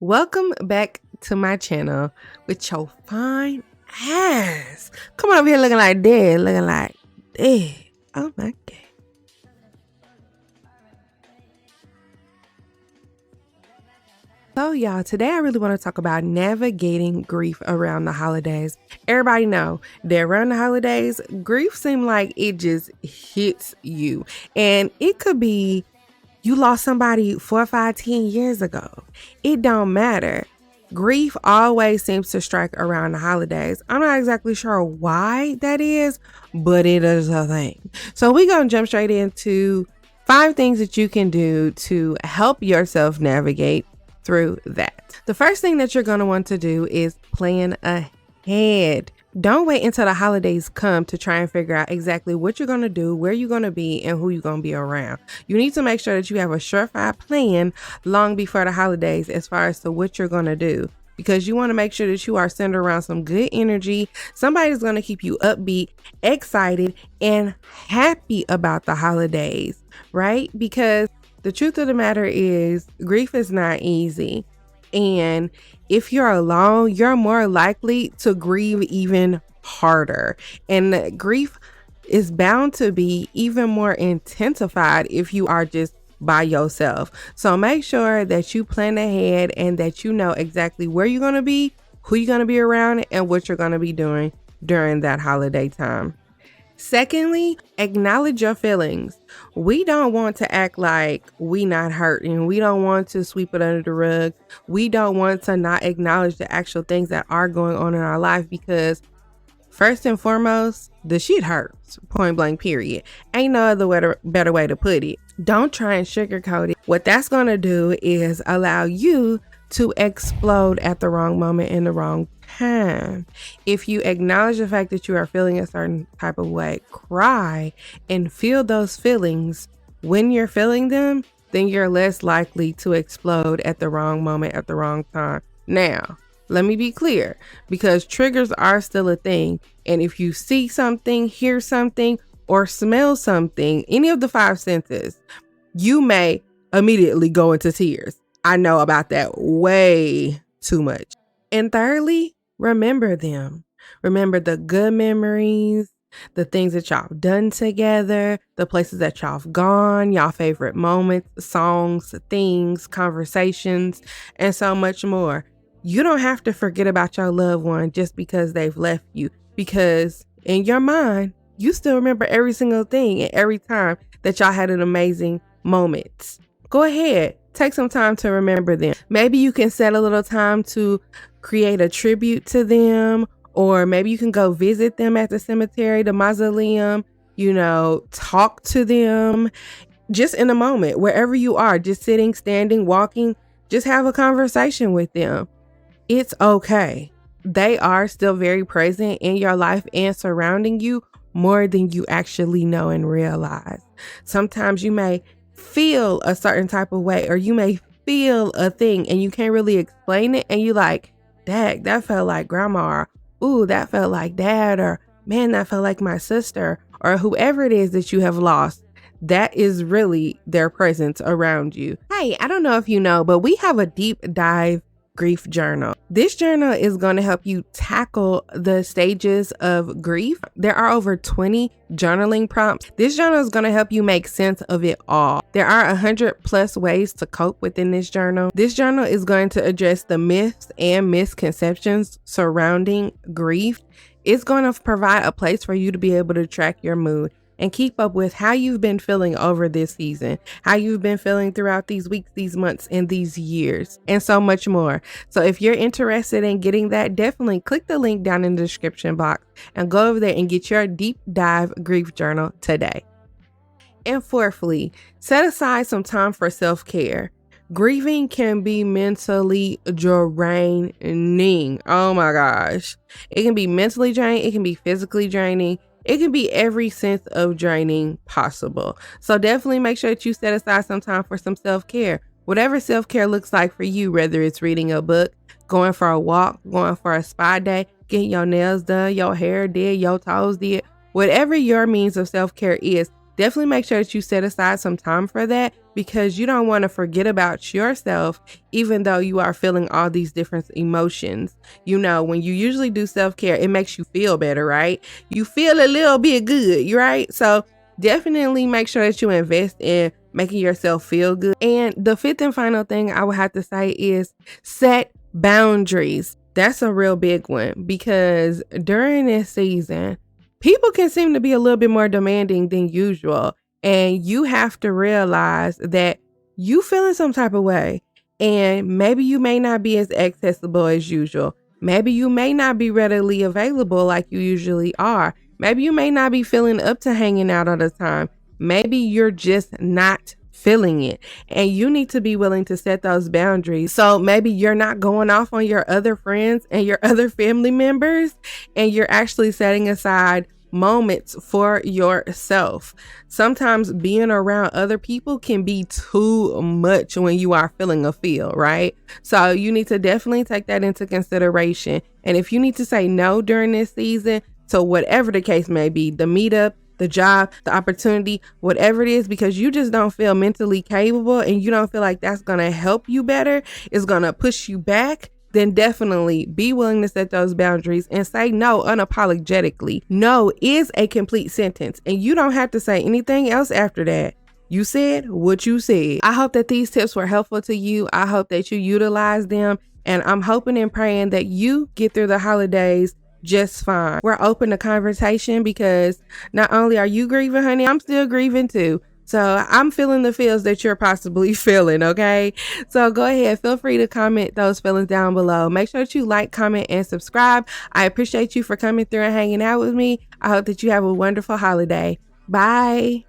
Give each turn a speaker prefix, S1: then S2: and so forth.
S1: Welcome back to my channel with your fine ass. Come on over here looking like that, Oh my God. So y'all, today I really want to talk about navigating grief around the holidays. Everybody know that around the holidays, grief seems like it just hits you. And it could be you lost somebody 4, 5, 10 years ago. It don't matter. Grief always seems to strike around the holidays. I'm not exactly sure why that is, but it is a thing. So we're going to jump straight into 5 things that you can do to help yourself navigate through that. The first thing that you're going to want to do is plan ahead. Don't wait until the holidays come to try and figure out exactly what you're going to do, where you're going to be, and who you're going to be around. You need to make sure that you have a surefire plan long before the holidays as far as to what you're going to do, because you want to make sure that you are centered around some good energy. Somebody's going to keep you upbeat, excited, and happy about the holidays, right? Because the truth of the matter is grief is not easy. And if you're alone, you're more likely to grieve even harder. And grief is bound to be even more intensified if you are just by yourself. So make sure that you plan ahead and that you know exactly where you're going to be, who you're going to be around, and what you're going to be doing during that holiday time. Secondly, acknowledge your feelings. We don't want to act like we not hurting. We don't want to sweep it under the rug. We don't want to not acknowledge the actual things that are going on in our life, because first and foremost, the shit hurts, point blank, period. Ain't no other better way to put it. Don't try and sugarcoat it. What that's going to do is allow you to explode at the wrong moment in the wrong time. If you acknowledge the fact that you are feeling a certain type of way, cry and feel those feelings when you're feeling them, then you're less likely to explode at the wrong moment at the wrong time. Now, let me be clear, because triggers are still a thing. And if you see something, hear something, or smell something, any of the 5 senses, you may immediately go into tears. I know about that way too much. And thirdly, remember them. Remember the good memories, the things that y'all have done together, the places that y'all have gone, y'all favorite moments, songs, things, conversations, and so much more. You don't have to forget about your loved one just because they've left you, because in your mind, you still remember every single thing and every time that y'all had an amazing moment. Go ahead. Take some time to remember them. Maybe you can set a little time to create a tribute to them, or maybe you can go visit them at the cemetery, the mausoleum, talk to them just in a moment, wherever you are, just sitting, standing, walking, just have a conversation with them. It's okay. They are still very present in your life and surrounding you more than you actually know and realize. Sometimes you may feel a certain type of way, or you may feel a thing and you can't really explain it, and you like, dang, that felt like grandma, or ooh, that felt like dad, or man, that felt like my sister, or whoever it is that you have lost. That is really their presence around you. Hey, I don't know if you know, but we have a deep dive grief journal. This journal is going to help you tackle the stages of grief. There are over 20 journaling prompts. This journal is going to help you make sense of it all. There are 100+ ways to cope within this journal. This journal is going to address the myths and misconceptions surrounding grief. It's going to provide a place for you to be able to track your mood and keep up with how you've been feeling over this season, how you've been feeling throughout these weeks, these months, and these years, and so much more. So if you're interested in getting that, definitely click the link down in the description box and go over there and get your deep dive grief journal today. And fourthly, set aside some time for self-care. Grieving can be mentally draining. Oh my gosh. It can be mentally draining. It can be physically draining. It can be every sense of draining possible. So definitely make sure that you set aside some time for some self-care. Whatever self-care looks like for you, whether it's reading a book, going for a walk, going for a spa day, getting your nails done, your hair did, your toes did, whatever your means of self-care is, definitely make sure that you set aside some time for that, because you don't want to forget about yourself, even though you are feeling all these different emotions. You know, when you usually do self-care, it makes you feel better, right? You feel a little bit good, right? So definitely make sure that you invest in making yourself feel good. And the fifth and final thing I would have to say is set boundaries. That's a real big one, because during this season, people can seem to be a little bit more demanding than usual. And you have to realize that you feeling some type of way. And maybe you may not be as accessible as usual. Maybe you may not be readily available like you usually are. Maybe you may not be feeling up to hanging out all the time. Maybe you're just not feeling it, and you need to be willing to set those boundaries. So maybe you're not going off on your other friends and your other family members, and you're actually setting aside moments for yourself. Sometimes being around other people can be too much when you are feeling a feel, right? So you need to definitely take that into consideration. And if you need to say no during this season to whatever the case may be, the meetup, the job, the opportunity, whatever it is, because you just don't feel mentally capable and you don't feel like that's going to help you better, it's going to push you back, then definitely be willing to set those boundaries and say no unapologetically. No is a complete sentence, and you don't have to say anything else after that. You said what you said. I hope that these tips were helpful to you. I hope that you utilize them, and I'm hoping and praying that you get through the holidays just fine. We're open to conversation, because not only are you grieving, honey, I'm still grieving too. So I'm feeling the feels that you're possibly feeling, okay? So go ahead, feel free to comment those feelings down below. Make sure that you like, comment, and subscribe. I appreciate you for coming through and hanging out with me. I hope that you have a wonderful holiday. Bye.